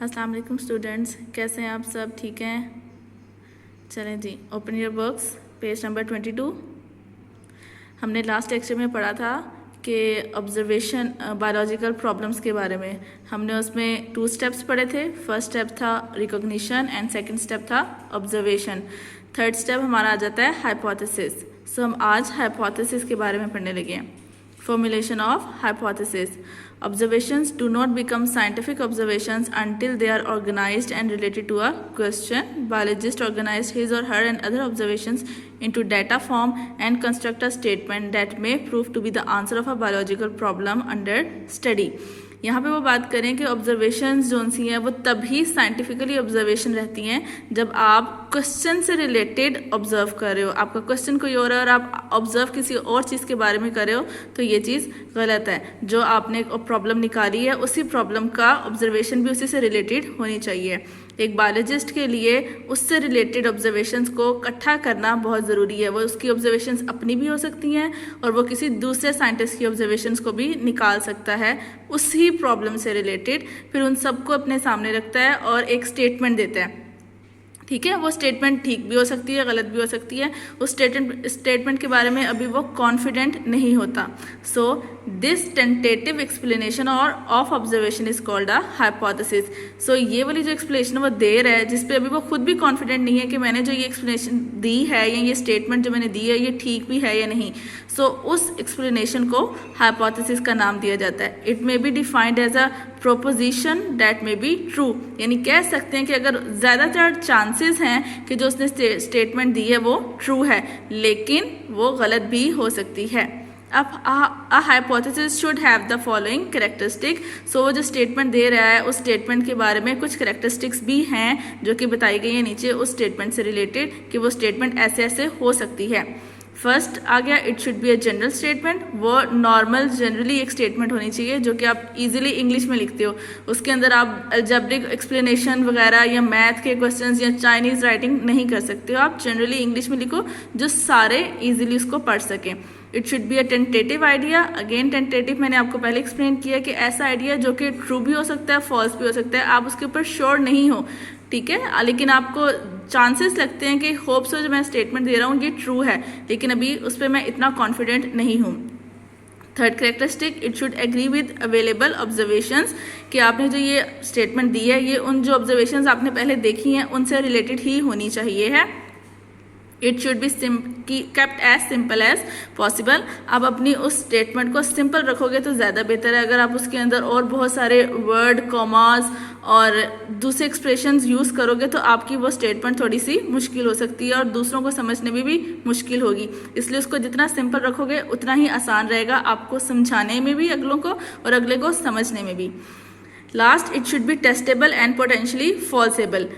अस्सलाम वालेकुम स्टूडेंट्स, कैसे हैं आप सब? ठीक हैं? चलें जी, open your books, page number 22। हमने लास्ट लेक्चर में पढ़ा था कि ऑब्जर्वेशन बायोलॉजिकल प्रॉब्लम्स के बारे में। हमने उसमें 2 स्टेप्स पढ़े थे। फर्स्ट स्टेप था रिकॉग्निशन एंड सेकंड स्टेप था ऑब्जर्वेशन। थर्ड स्टेप हमारा आ जाता है हाइपोथेसिस। सो हम आज हाइपोथेसिस के बारे में पढ़ने लगे हैं। Formulation of hypothesis. Observations do not become scientific observations until they are organized and related to a question. Biologist organized his or her and other observations into data form and construct a statement that may prove to be the answer of a biological problem under study. यहाँ पे वो बात करें कि observations जो सी हैं वो तभी साइंटिफिकली ऑब्जर्वेशन रहती हैं जब आप क्वेश्चन से रिलेटेड ऑब्जर्व कर रहे हो। आपका क्वेश्चन कोई और है और आप ऑब्जर्व किसी और चीज़ के बारे में कर रहे हो, तो ये चीज़ गलत है। जो आपने प्रॉब्लम निकाली है उसी प्रॉब्लम का ऑब्जर्वेशन भी उसी से रिलेटेड होनी चाहिए। एक बायोलॉजिस्ट के लिए उससे रिलेटेड ऑब्जर्वेशंस को इकट्ठा करना बहुत ज़रूरी है। वो उसकी ऑब्जर्वेशंस अपनी भी हो सकती हैं और वो किसी दूसरे साइंटिस्ट की ऑब्जर्वेशंस को भी निकाल सकता है उसी प्रॉब्लम से रिलेटेड। फिर उन सबको अपने सामने रखता है और एक स्टेटमेंट देता है। ठीक है, वो स्टेटमेंट ठीक भी हो सकती है, गलत भी हो सकती है। उस स्टेटमेंट के बारे में अभी वो कॉन्फिडेंट नहीं होता। सो दिस टेंटेटिव एक्सप्लेनेशन और of observation is called a hypothesis. So ये वाली जो एक्सप्लेनेशन वो दे रहा है जिस पे अभी वो खुद भी कॉन्फिडेंट नहीं है कि मैंने जो ये एक्सप्लेनेशन दी है या ये स्टेटमेंट जो मैंने दी है ये ठीक भी है या नहीं। सो उस एक्सप्लेनेशन को हाइपोथेसिस का नाम दिया जाता है। It may be defined as a proposition that may be true, यानी कह सकते हैं कि अगर ज़्यादातर चांसेस हैं कि जो उसने स्टेटमेंट दी है वो ट्रू है, लेकिन वो गलत भी हो सकती है। अब a hypothesis should have the following characteristic. So वो जो स्टेटमेंट दे रहा है उस स्टेटमेंट के बारे में कुछ कैरेक्टरिस्टिक्स भी हैं जो कि बताई गई है नीचे उस स्टेटमेंट से रिलेटेड कि वो स्टेटमेंट ऐसे ऐसे हो सकती है। फर्स्ट आ गया, it should be a general statement. वो नॉर्मल जनरली एक स्टेटमेंट होनी चाहिए जो कि आप इजीली इंग्लिश में लिखते हो। उसके अंदर आप अलजेब्रिक एक्सप्लेनेशन वगैरह या मैथ के क्वेश्चंस या चाइनीज़ राइटिंग नहीं कर सकते हो। आप जनरली इंग्लिश में लिखो जो सारे इजीली उसको पढ़ सकें। It should be a tentative idea. Again tentative मैंने आपको पहले एक्सप्लेन किया कि ऐसा आइडिया जो कि ट्रू भी हो सकता है, फॉल्स भी हो सकता है। आप उसके ऊपर श्योर नहीं हो, ठीक है, लेकिन आपको चांसेस लगते हैं कि होप सो जो मैं स्टेटमेंट दे रहा हूँ ये ट्रू है, लेकिन अभी उस पर मैं इतना कॉन्फिडेंट नहीं हूँ। Third characteristic, it should agree with available observations, कि आपने जो ये स्टेटमेंट दी है ये उन जो ऑब्जर्वेशंस आपने पहले देखी हैं उनसे रिलेटेड ही होनी चाहिए है। It should be kept as simple as possible. आप अपनी उस स्टेटमेंट को सिंपल रखोगे तो ज़्यादा बेहतर है। अगर आप उसके अंदर और बहुत सारे वर्ड, कॉमास और दूसरे एक्सप्रेशंस यूज़ करोगे तो आपकी वो स्टेटमेंट थोड़ी सी मुश्किल हो सकती है और दूसरों को समझने में भी मुश्किल होगी। इसलिए उसको जितना सिंपल रखोगे उतना ही आसान रहेगा आपको समझाने में भी अगलों को और अगले को समझने में भी। Last, it should be testable and potentially falsifiable.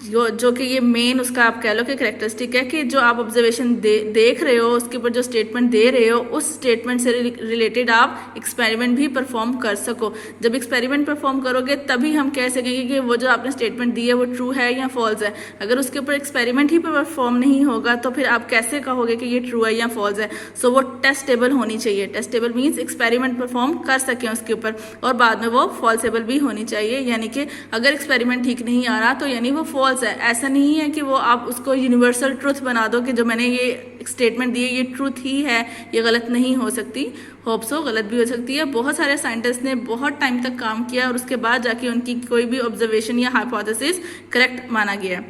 जो कि ये मेन उसका आप कह लो कि कैरेक्टरिस्टिक है कि जो आप ऑब्जर्वेशन देख रहे हो उसके ऊपर जो स्टेटमेंट दे रहे हो उस स्टेटमेंट से रिलेटेड आप एक्सपेरिमेंट भी परफॉर्म कर सको। जब एक्सपेरिमेंट परफॉर्म करोगे तभी हम कह सकेंगे कि वो जो आपने स्टेटमेंट दी है वो ट्रू है या फॉल्स है। अगर उसके ऊपर एक्सपेरिमेंट ही परफॉर्म नहीं होगा तो फिर आप कैसे कहोगे कि ये ट्रू है या फॉल्स है। सो वो टेस्टेबल होनी चाहिए। टेस्टेबल मीन्स एक्सपेरिमेंट परफॉर्म कर सकें उसके ऊपर और बाद में वो फॉल्सेबल भी होनी चाहिए, यानी कि अगर एक्सपेरिमेंट ठीक नहीं आ रहा तो यानी वो फॉल्स है। ऐसा नहीं है कि वो आप उसको यूनिवर्सल ट्रुथ बना दो कि जो मैंने ये स्टेटमेंट दी है ये ट्रुथ ही है, ये गलत नहीं हो सकती। होप सो गलत भी हो सकती है। बहुत सारे साइंटिस्ट ने बहुत टाइम तक काम किया और उसके बाद जाके उनकी कोई भी ऑब्जर्वेशन या हाइपोथेसिस करेक्ट माना गया।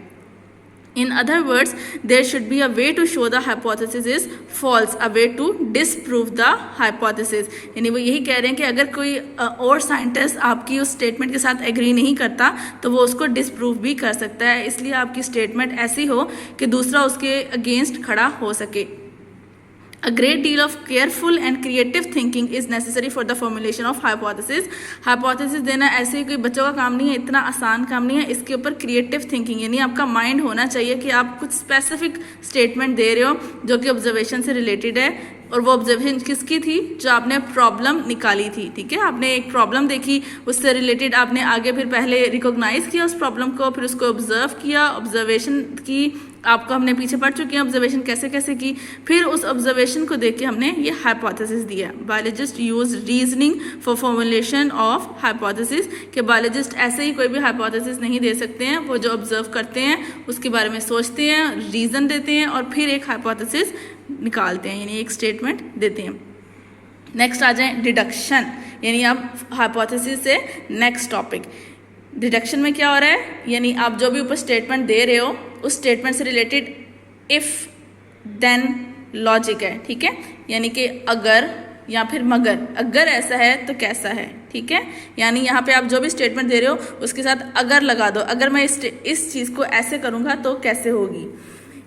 In other words, there should be a way to show the hypothesis is false, a way to disprove the hypothesis. यानी वो यही कह रहे हैं कि अगर कोई और साइंटिस्ट आपकी उस स्टेटमेंट के साथ एग्री नहीं करता तो वो उसको डिसप्रूव भी कर सकता है। इसलिए आपकी स्टेटमेंट ऐसी हो कि दूसरा उसके अगेंस्ट खड़ा हो सके। A great deal of careful and creative thinking is necessary for the formulation of hypothesis. Hypothesis देना ऐसे ही कोई बच्चों का काम नहीं है, इतना आसान काम नहीं है। इसके ऊपर क्रिएटिव थिंकिंग यानी आपका माइंड होना चाहिए कि आप कुछ स्पेसिफिक स्टेटमेंट दे रहे हो जो कि ऑब्जर्वेशन से रिलेटेड है। और वो ऑब्जर्वेशन किसकी थी? जो आपने प्रॉब्लम निकाली थी। ठीक है, आपने एक प्रॉब्लम देखी, उससे रिलेटेड आपने आगे फिर पहले रिकॉग्नाइज किया उस प्रॉब्लम को, फिर उसको ऑब्जर्व किया, ऑब्जर्वेशन की, आपको हमने पीछे पढ़ चुके हैं ऑब्जर्वेशन कैसे कैसे की। फिर उस ऑब्जर्वेशन को देख के हमने ये हाइपोथेसिस दिया। Biologist use reasoning for formulation of hypothesis, कि बायोलॉजिस्ट ऐसे ही कोई भी हाइपोथेसिस नहीं दे सकते हैं, वो जो ऑब्जर्व करते हैं उसके बारे में सोचते हैं, रीज़न देते हैं और फिर एक हाइपोथेसिस निकालते हैं, यानी एक स्टेटमेंट देते हैं। नेक्स्ट आ जाए डिडक्शन, यानी आप हाइपोथेसिस से नेक्स्ट टॉपिक। डिडक्शन में क्या हो रहा है, यानी आप जो भी ऊपर स्टेटमेंट दे रहे हो उस स्टेटमेंट से रिलेटेड इफ़ देन लॉजिक है, ठीक है, यानी कि अगर या फिर मगर, अगर ऐसा है तो कैसा है, ठीक है, यानी यहाँ पे आप जो भी स्टेटमेंट दे रहे हो उसके साथ अगर लगा दो, अगर मैं इस चीज़ को ऐसे करूँगा तो कैसे होगी।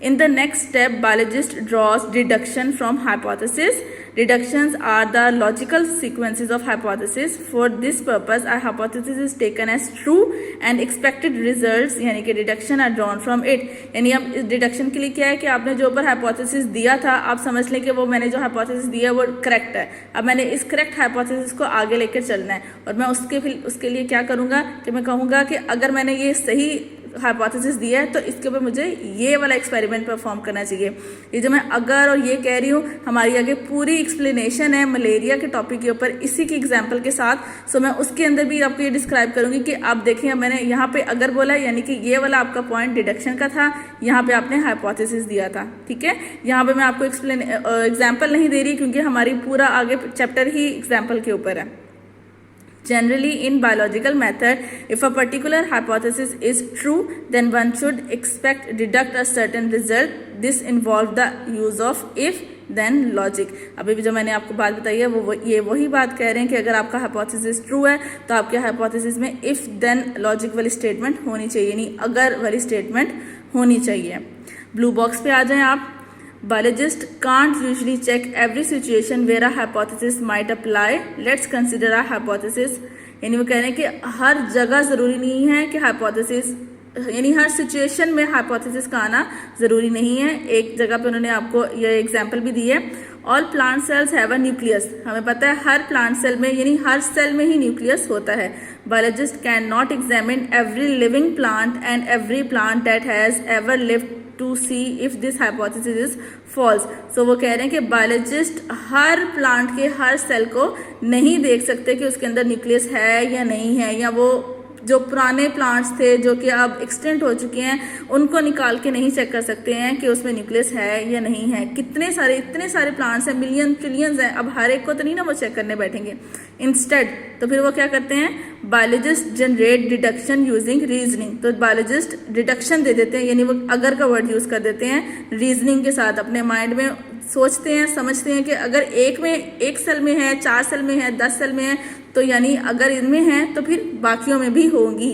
In the next step, biologist draws deduction from hypothesis. Deductions are the logical sequences of hypothesis. For this purpose, a hypothesis is taken as true and expected results, यानी कि deduction are drawn from it. यानी अब इस deduction के लिए क्या है कि आपने जो ऊपर hypothesis दिया था, आप समझ लें कि वो मैंने जो hypothesis दिया वो correct है। अब मैंने इस correct hypothesis को आगे लेकर चलना है और मैं उसके लिए क्या करूँगा कि मैं कहूँगा कि अगर मैंने ये सही हाइपोथेसिस दिया है तो इसके ऊपर मुझे ये वाला एक्सपेरिमेंट परफॉर्म करना चाहिए। ये जो मैं अगर और ये कह रही हूँ, हमारी आगे पूरी एक्सप्लेनेशन है मलेरिया के टॉपिक के ऊपर इसी की एग्जांपल के साथ। सो मैं उसके अंदर भी आपको ये डिस्क्राइब करूँगी कि आप देखें मैंने यहाँ पे अगर बोला, यानी कि ये वाला आपका पॉइंट डिडक्शन का था, यहाँ पे आपने हाइपोथेसिस दिया था, ठीक है। यहाँ पे मैं आपको एग्जाम्पल नहीं दे रही क्योंकि हमारी पूरा आगे चैप्टर ही एग्जाम्पल के ऊपर है। Generally, in biological method, if a particular hypothesis is true, then one should expect deduct a certain result. This involves the use of if then logic. अभी भी जो मैंने आपको बात बताई है ये वही बात कह रहे हैं कि अगर आपका हाइपोथेसिस ट्रू है तो आपके हाइपोथेसिस में if then logic वाली स्टेटमेंट होनी चाहिए, यानी अगर वाली स्टेटमेंट होनी चाहिए। ब्लू बॉक्स पे आ जाएं आप। Biologists can't usually check every situation where a hypothesis might apply. Let's consider a hypothesis. यानी वो कह रहे हैं कि हर जगह ज़रूरी नहीं है कि हाइपोथेसिस, यानी हर सिचुएशन में हाइपोथेसिस का आना ज़रूरी नहीं है। एक जगह पे उन्होंने आपको ये एग्जांपल भी दी है। All plant cells have a nucleus, हमें पता है हर प्लांट सेल में, यानी हर सेल में ही न्यूक्लियस होता है। Biologist can not examine every living plant and every plant that has ever lived to see if this hypothesis is false. So वो कह रहे हैं कि बायोलॉजिस्ट हर प्लांट के हर सेल को नहीं देख सकते कि उसके अंदर न्यूक्लियस है या नहीं है, या वो जो पुराने प्लांट्स थे जो कि अब एक्सटेंट हो चुके हैं उनको निकाल के नहीं चेक कर सकते हैं कि उसमें न्यूक्लियस है या नहीं है। इतने सारे प्लांट्स हैं, मिलियन ट्रिलियंस हैं, अब हर एक को तो नहीं ना वो चेक करने बैठेंगे। इंस्टेड तो फिर वो क्या करते हैं, biologist generate deduction using reasoning. तो बायोलॉजिस्ट डिडक्शन दे देते हैं, यानी वो अगर का वर्ड यूज़ कर देते हैं रीजनिंग के साथ। अपने माइंड में सोचते हैं, समझते हैं कि अगर एक सेल में है, 4 सेल में है, 10 सेल में है, तो यानी अगर इनमें है तो फिर बाकियों में भी होंगी।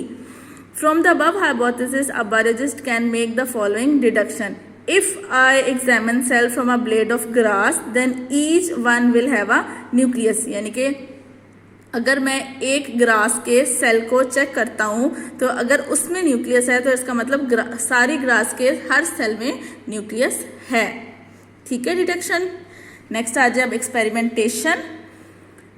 From the above hypothesis a biologist can make the following deduction. If I examine cell from a blade of grass then each one will have a nucleus, यानी कि अगर मैं एक ग्रास के सेल को चेक करता हूँ तो अगर उसमें न्यूक्लियस है तो इसका मतलब सारी ग्रास के हर सेल में न्यूक्लियस है, ठीक है, डिडक्शन। नेक्स्ट आ जाए अब experimentation.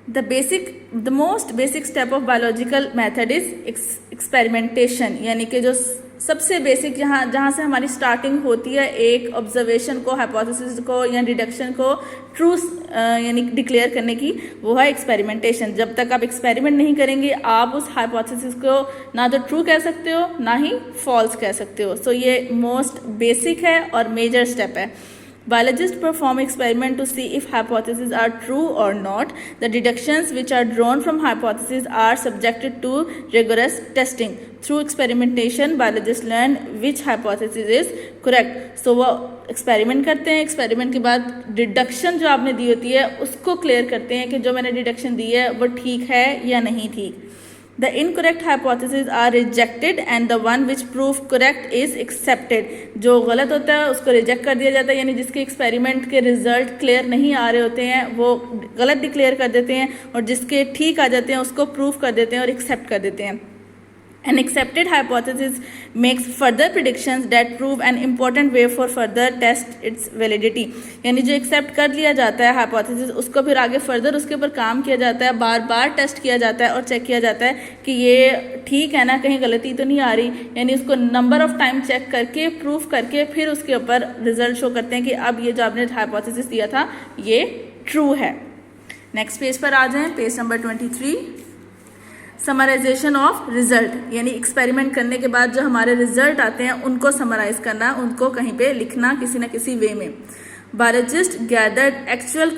The most basic step of biological method is experimentation, यानी कि जो सबसे बेसिक जहाँ से हमारी स्टार्टिंग होती है एक ऑब्जर्वेशन को, हाइपोथेसिस को या डिडक्शन को ट्रू यानी डिक्लेयर करने की, वो है एक्सपेरिमेंटेशन। जब तक आप एक्सपेरिमेंट नहीं करेंगे आप उस हाइपोथेसिस को ना तो ट्रू कह सकते हो ना ही फॉल्स कह सकते हो। सो ये मोस्ट बेसिक है और मेजर स्टेप है। Biologists perform experiment to see if hypotheses are true or not. The deductions which are drawn from hypotheses are subjected to rigorous testing. Through experimentation, biologists learn which hypothesis is correct. So वो experiment करते हैं, experiment के बाद deduction जो आपने दी होती है उसको क्लियर करते हैं कि जो मैंने डिडक्शन दी है वो ठीक है या नहीं ठीक। The incorrect hypotheses are rejected and the one which prove correct is accepted. जो गलत होता है उसको रिजेक्ट कर दिया जाता है, यानी जिसके एक्सपेरिमेंट के रिजल्ट क्लियर नहीं आ रहे होते हैं वो गलत डिक्लेयर कर देते हैं और जिसके ठीक आ जाते हैं उसको प्रूव कर देते हैं और एक्सेप्ट कर देते हैं। An accepted hypothesis makes further predictions that prove an important way for further test its validity. यानी जो एक्सेप्ट कर लिया जाता है हाइपोथेसिस, उसको फिर आगे फर्दर उसके ऊपर काम किया जाता है, बार बार टेस्ट किया जाता है और चेक किया जाता है कि ये ठीक है ना, कहीं गलती तो नहीं आ रही। यानी उसको नंबर ऑफ टाइम चेक करके प्रूफ करके फिर उसके ऊपर रिजल्ट शो करते हैं कि अब ये जो आपने हाइपोथेसिस दिया था ये ट्रू है। नेक्स्ट पेज पर आ जाएं, page number 23। Summarization of result, यानी एक्सपेरिमेंट करने के बाद जो हमारे रिजल्ट आते हैं उनको समराइज करना, उनको कहीं पे लिखना किसी न किसी वे में। Biologist gathered actual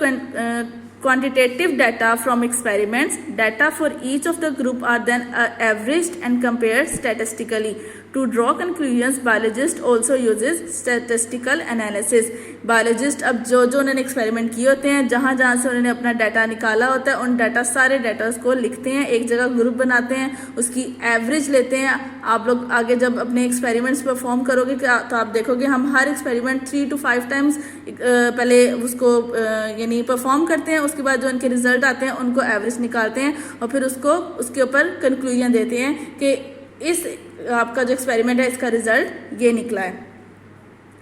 quantitative data from experiments. Data for each of the group are then averaged and compared statistically. To draw conclusions, biologist also uses statistical analysis. Biologist अब जो उन्होंने एक्सपेरिमेंट किए होते हैं, जहाँ से उन्होंने अपना डाटा निकाला होता है, उन डाटा सारे डाटास को लिखते हैं, एक जगह ग्रुप बनाते हैं, उसकी एवरेज लेते हैं। आप लोग आगे जब अपने एक्सपेरिमेंट्स परफॉर्म करोगे तो आप देखोगे हम हर एक्सपेरिमेंट 3 to 5 टाइम्स पहले उसको यानी परफॉर्म करते हैं, उसके बाद जो उनके रिजल्ट आते हैं उनको एवरेज निकालते हैं और फिर उसके ऊपर कंक्लूजन देते हैं कि इस आपका जो एक्सपेरिमेंट है इसका रिजल्ट ये निकला है।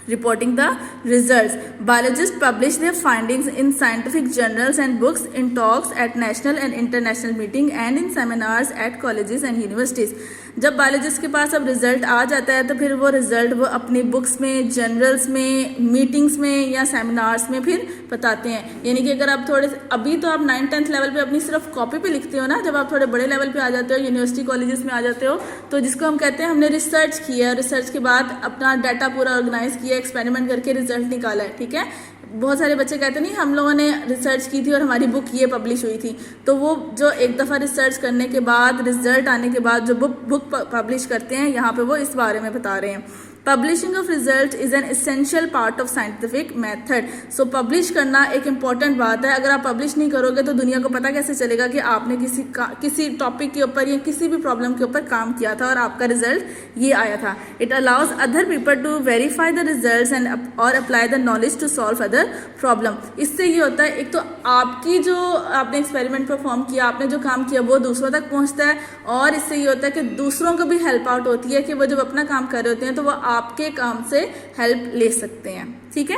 Reporting the results. Biologists publish their findings in scientific journals and books, in talks at national and international meetings and in seminars at colleges and universities. जब बायोलॉजिस्ट के पास अब रिजल्ट आ जाता है तो फिर वो रिजल्ट वो अपनी बुक्स में, जर्नल्स में, मीटिंग्स में या सेमिनार्स में फिर बताते हैं। यानी कि अगर आप थोड़े अभी तो आप 9th-10th लेवल पे अपनी सिर्फ कॉपी पे लिखते हो ना, जब आप थोड़े बड़े लेवल पे आ जाते हो, यूनिवर्सिटी कॉलेजेस में आ जाते हो, तो जिसको हम कहते हैं हमने रिसर्च किया, रिसर्च के बाद अपना डाटा पूरा ऑर्गेनाइज किया, एक्सपेरिमेंट करके रिजल्ट निकाला है, ठीक है। बहुत सारे बच्चे कहते नहीं हम लोगों ने रिसर्च की थी और हमारी बुक ये पब्लिश हुई थी, तो वो जो एक दफ़ा रिसर्च करने के बाद रिजल्ट आने के बाद जो बुक पब्लिश करते हैं, यहाँ पे वो इस बारे में बता रहे हैं। Publishing of result is an essential part of scientific method. So publish करना एक इम्पॉर्टेंट बात है। अगर आप पब्लिश नहीं करोगे तो दुनिया को पता कैसे चलेगा कि आपने किसी टॉपिक के ऊपर या किसी भी प्रॉब्लम के ऊपर काम किया था और आपका रिजल्ट ये आया था। It allows other people to verify the results and और apply the knowledge to solve other problem. इससे ये होता है, एक तो आपकी जो आपने एक्सपेरिमेंट परफॉर्म किया, आपने जो काम किया वो दूसरों तक पहुँचता है, और इससे ये होता है कि दूसरों को भी हेल्प आउट होती है कि वो जब अपना काम कर रहे होते हैं तो वो आपके काम से हेल्प ले सकते हैं, ठीक है।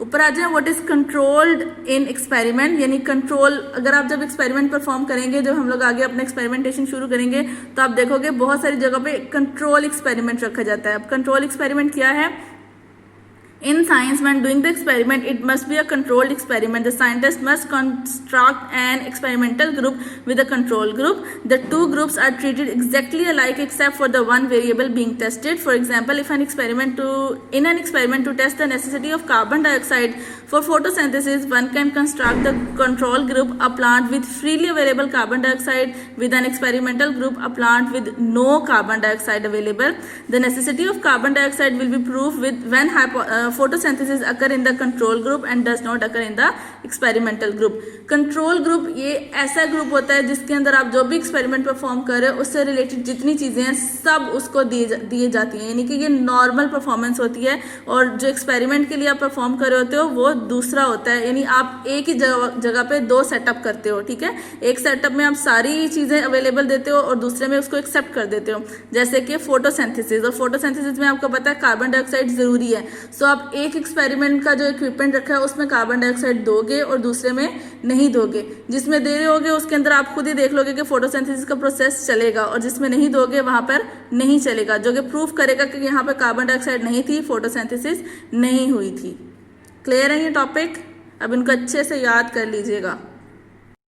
ऊपर आ जाए, what is controlled in experiment, यानी कंट्रोल। अगर आप जब एक्सपेरिमेंट परफॉर्म करेंगे, जब हम लोग आगे अपना एक्सपेरिमेंटेशन शुरू करेंगे तो आप देखोगे बहुत सारी जगह पे कंट्रोल एक्सपेरिमेंट रखा जाता है। अब कंट्रोल एक्सपेरिमेंट क्या है? In science, when doing the experiment, it must be a controlled experiment. The scientist must construct an experimental group with a control group. The two groups are treated exactly alike except for the one variable being tested. For example, if in an experiment to test the necessity of carbon dioxide for photosynthesis, one can construct the control group, a plant with freely available carbon dioxide, with an experimental group, a plant with no carbon dioxide available. The necessity of carbon dioxide will be proved when photosynthesis occur in the control group and does not occur in the experimental group. Control group ये ऐसा group होता है जिसके अंदर आप जो भी experiment perform कर रहे हो उससे रिलेटेड जितनी चीज़ें हैं सब उसको दिए जाती हैं। यानी कि ये नॉर्मल परफॉर्मेंस होती है, और जो एक्सपेरिमेंट के लिए आप परफॉर्म कर रहे होते हो वो दूसरा होता है। यानी आप एक ही जगह पे 2 सेटअप करते हो, ठीक है। एक सेटअप में आप सारी चीज़ें अवेलेबल देते हो और दूसरे में उसको एक्सेप्ट कर देते हो, जैसे कि फोटोसिंथेसिस। और फोटोसिंथेसिस में आपको पता है कार्बन डाइऑक्साइड ज़रूरी है। सो आप एक एक्सपेरिमेंट का जो इक्विपमेंट रखा है उसमें कार्बन डाइऑक्साइड दोगे और दूसरे में नहीं दोगे। जिसमें दे रहे होगे उसके अंदर आप खुद ही देख लोगे कि फोटोसिंथेसिस का प्रोसेस चलेगा, और जिसमें नहीं दोगे वहां पर नहीं चलेगा, जो कि प्रूफ करेगा कि यहाँ पर कार्बन डाइऑक्साइड नहीं थी, फोटोसिंथेसिस नहीं हुई थी। क्लियर है ये टॉपिक? अब इनको अच्छे से याद कर लीजिएगा।